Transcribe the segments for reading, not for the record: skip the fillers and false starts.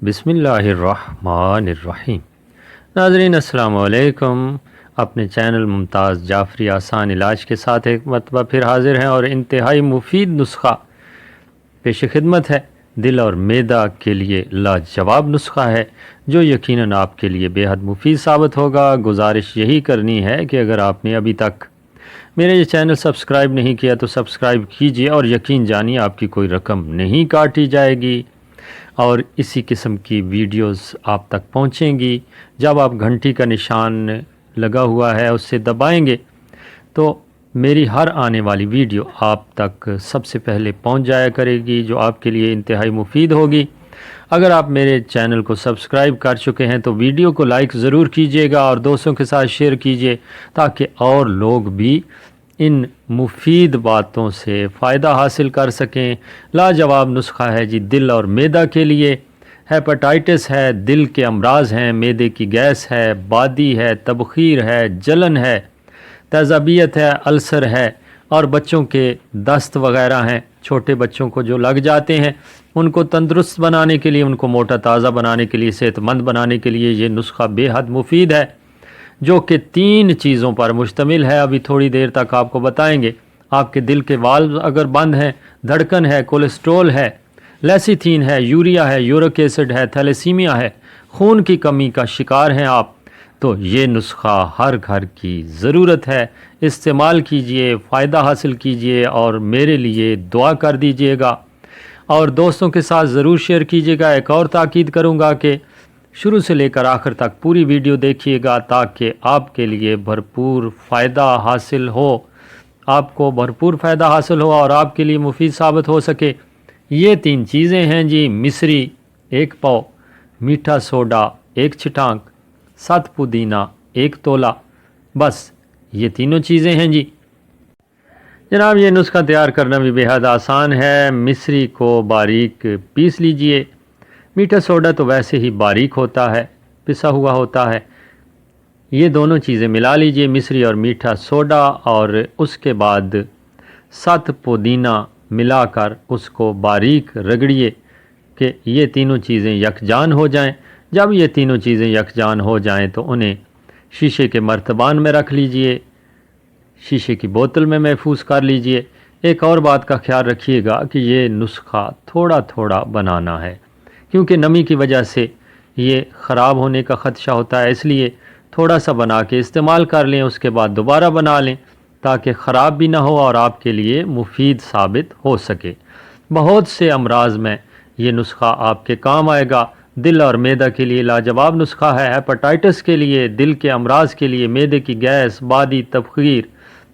بسم اللہ الرحمن الرحیم۔ ناظرین السلام علیکم، اپنے چینل ممتاز جعفری آسان علاج کے ساتھ ایک مرتبہ پھر حاضر ہیں اور انتہائی مفید نسخہ پیش خدمت ہے۔ دل اور معدہ کے لیے لاجواب نسخہ ہے جو یقیناً آپ کے لیے بے حد مفید ثابت ہوگا۔ گزارش یہی کرنی ہے کہ اگر آپ نے ابھی تک میرے یہ چینل سبسکرائب نہیں کیا تو سبسکرائب کیجئے اور یقین جانیے آپ کی کوئی رقم نہیں کاٹی جائے گی اور اسی قسم کی ویڈیوز آپ تک پہنچیں گی۔ جب آپ گھنٹی کا نشان لگا ہوا ہے اس سے دبائیں گے تو میری ہر آنے والی ویڈیو آپ تک سب سے پہلے پہنچ جایا کرے گی، جو آپ کے لیے انتہائی مفید ہوگی۔ اگر آپ میرے چینل کو سبسکرائب کر چکے ہیں تو ویڈیو کو لائک ضرور کیجئے گا اور دوستوں کے ساتھ شیئر کیجئے تاکہ اور لوگ بھی ان مفید باتوں سے فائدہ حاصل کر سکیں۔ لاجواب نسخہ ہے جی دل اور معدہ کے لیے۔ ہیپاٹائٹس ہے، دل کے امراض ہیں، معدے کی گیس ہے، بادی ہے، تبخیر ہے، جلن ہے، تیزابیت ہے، السر ہے اور بچوں کے دست وغیرہ ہیں، چھوٹے بچوں کو جو لگ جاتے ہیں ان کو تندرست بنانے کے لیے، ان کو موٹا تازہ بنانے کے لیے، صحت مند بنانے کے لیے یہ نسخہ بے حد مفید ہے، جو کہ 3 چیزوں پر مشتمل ہے۔ ابھی تھوڑی دیر تک آپ کو بتائیں گے۔ آپ کے دل کے والو اگر بند ہیں، دھڑکن ہے، کولیسٹرول ہے، لیسیتھین ہے، یوریا ہے، یورک ایسڈ ہے، تھیلیسیمیا ہے، خون کی کمی کا شکار ہیں آپ، تو یہ نسخہ ہر گھر کی ضرورت ہے۔ استعمال کیجئے، فائدہ حاصل کیجئے اور میرے لیے دعا کر دیجئے گا اور دوستوں کے ساتھ ضرور شیئر کیجئے گا۔ ایک اور تاکید کروں گا کہ شروع سے لے کر آخر تک پوری ویڈیو دیکھیے گا تاکہ آپ کے لیے بھرپور فائدہ حاصل ہو، آپ کو بھرپور فائدہ حاصل ہو اور آپ کے لیے مفید ثابت ہو سکے۔ یہ 3 چیزیں ہیں جی: مصری 1 پاؤ، میٹھا سوڈا 1 چھٹانک، 7 پودینہ 1 تولہ، بس یہ تینوں چیزیں ہیں جی۔ جناب یہ نسخہ تیار کرنا بھی بے حد آسان ہے۔ مصری کو باریک پیس لیجئے، میٹھا سوڈا تو ویسے ہی باریک ہوتا ہے، پسا ہوا ہوتا ہے، یہ دونوں چیزیں ملا لیجئے، مصری اور میٹھا سوڈا، اور اس کے بعد 7 پودینہ ملا کر اس کو باریک رگڑیے کہ یہ تینوں چیزیں یکجان ہو جائیں۔ جب یہ تینوں چیزیں یکجان ہو جائیں تو انہیں شیشے کے مرتبان میں رکھ لیجئے، شیشے کی بوتل میں محفوظ کر لیجئے۔ ایک اور بات کا خیال رکھیے گا کہ یہ نسخہ تھوڑا تھوڑا بنانا ہے کیونکہ نمی کی وجہ سے یہ خراب ہونے کا خدشہ ہوتا ہے، اس لیے تھوڑا سا بنا کے استعمال کر لیں، اس کے بعد دوبارہ بنا لیں تاکہ خراب بھی نہ ہو اور آپ کے لیے مفید ثابت ہو سکے۔ بہت سے امراض میں یہ نسخہ آپ کے کام آئے گا۔ دل اور معدہ کے لیے لاجواب نسخہ ہے، ہیپاٹائٹس کے لیے، دل کے امراض کے لیے، معدے کی گیس، بادی، تبخیر،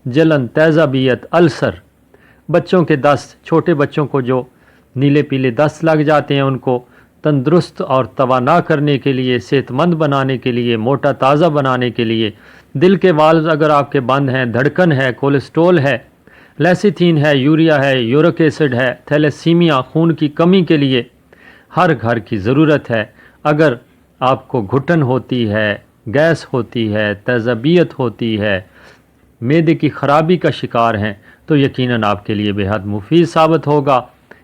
جلن، تیزابیت، السر، بچوں کے دست، چھوٹے بچوں کو جو نیلے پیلے دست لگ جاتے ہیں ان کو تندرست اور توانا کرنے کے لیے، صحت مند بنانے کے لیے، موٹا تازہ بنانے کے لیے، دل کے والوز اگر آپ کے بند ہیں، دھڑکن ہے، کولیسٹرول ہے، لیسیتھین ہے، یوریا ہے، یورک ایسڈ ہے، تھیلیسیمیا، خون کی کمی کے لیے ہر گھر کی ضرورت ہے۔ اگر آپ کو گھٹن ہوتی ہے، گیس ہوتی ہے، تیزابیت ہوتی ہے، معدے کی خرابی کا شکار ہیں تو یقیناً آپ کے لیے بے حد مفید ثابت ہوگا۔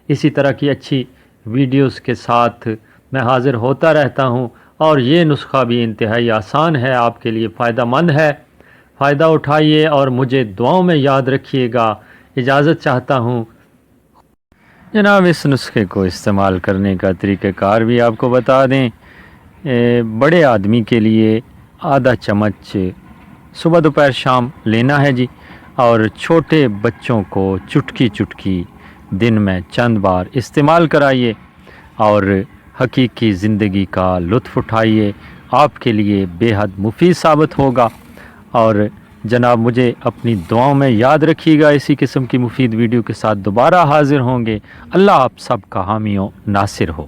اسی طرح کی اچھی ویڈیوز کے ساتھ میں حاضر ہوتا رہتا ہوں اور یہ نسخہ بھی انتہائی آسان ہے، آپ کے لیے فائدہ مند ہے۔ فائدہ اٹھائیے اور مجھے دعاؤں میں یاد رکھیے گا۔ اجازت چاہتا ہوں۔ جناب اس نسخے کو استعمال کرنے کا طریقہ کار بھی آپ کو بتا دیں۔ بڑے آدمی کے لیے آدھا چمچ صبح دوپہر شام لینا ہے جی، اور چھوٹے بچوں کو چٹکی چٹکی دن میں چند بار استعمال کرائیے اور حقیقی زندگی کا لطف اٹھائیے، آپ کے لیے بے حد مفید ثابت ہوگا۔ اور جناب مجھے اپنی دعاؤں میں یاد رکھیے گا۔ اسی قسم کی مفید ویڈیو کے ساتھ دوبارہ حاضر ہوں گے۔ اللہ آپ سب کا حامی و ناصر ہو۔